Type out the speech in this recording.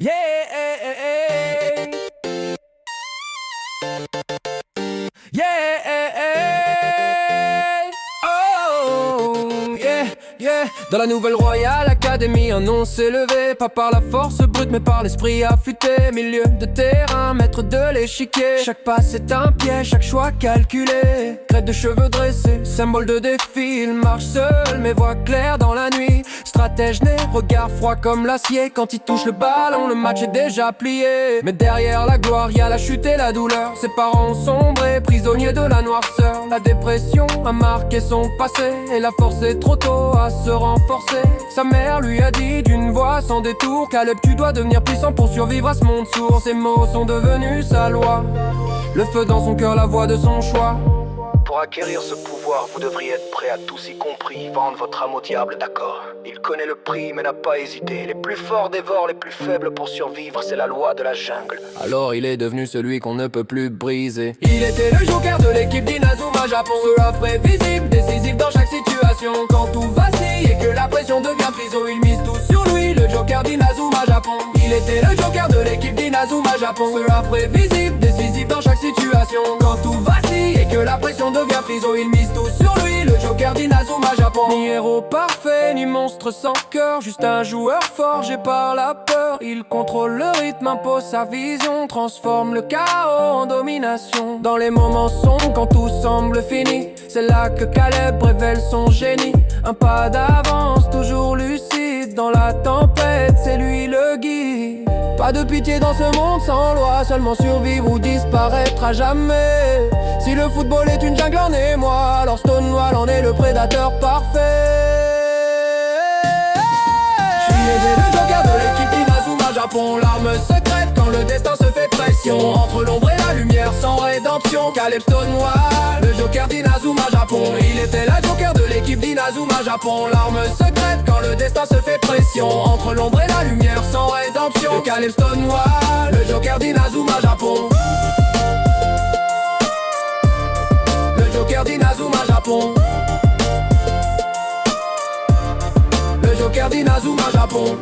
Yeah, yeah, oh, yeah, yeah. Dans la nouvelle Royal Academy, un nom s'est levé, pas par la force brute mais par l'esprit affûté. Milieu de terrain, maître de l'échiquier. Chaque passe est un piège, chaque choix calculé. Crête de cheveux dressés, symbole de défi. Il marche seul mais voit clair dans la nuit. Stratège né, regard froid comme l'acier. Quand il touche le ballon, le match est déjà plié. Mais derrière la gloire, y'a la chute et la douleur. Ses parents ont sombré, prisonniers de la noirceur. La dépression a marqué son passé, et la force est trop tôt à se renforcer. Sa mère lui a dit d'une voix sans détour: Caleb, tu dois devenir puissant pour survivre à ce monde sourd. Ses mots sont devenus sa loi, le feu dans son cœur, la voix de son choix. Pour acquérir ce pouvoir, vous devriez être prêts à tous, y compris vendre votre âme au diable, d'accord? Il connaît le prix mais n'a pas hésité. Les plus forts dévorent les plus faibles pour survivre, c'est la loi de la jungle. Alors il est devenu celui qu'on ne peut plus briser. Il était le joker de l'équipe d'Inazuma Japon. Cela prévisible, décisif dans chaque situation. Quand tout vacille et que la pression devient prison, il mise tout sur lui, le joker d'Inazuma Japon. Il était le joker de l'équipe d'Inazuma Japon. Cela prévisible, décisif dans chaque situation. Quand tout vacille et que la pression devient prison, il mise tout sur lui, le joker d'Inazuma Japon. Ni héros parfait, ni monstre sans cœur, juste un joueur forgé par la peur. Il contrôle le rythme, impose sa vision, transforme le chaos en domination. Dans les moments sombres, quand tout semble fini, c'est là que Caleb révèle son génie. Un pas d'avance, toujours lucide, dans la tempête, c'est lui le guide. Pas de pitié dans ce monde sans loi, seulement survivre ou disparaître à jamais. Si le football est une jungle en émoi, alors Stonewall en est le prédateur parfait. J'suis aidé le joker de l'équipe d'Inazuma Japon. L'arme secrète quand le destin se fait pression. Entre l'ombre et la lumière sans rédemption, Caleb Stonewall, le joker d'Inazuma Japon. Il était la joker de l'équipe d'Inazuma Japon. L'arme secrète quand le destin se fait pression. Entre l'ombre et la lumière sans rédemption, Caleb Stonewall, le joker d'Inazuma Japon. Le joker d'Inazuma Japon. Le joker d'Inazuma Japon.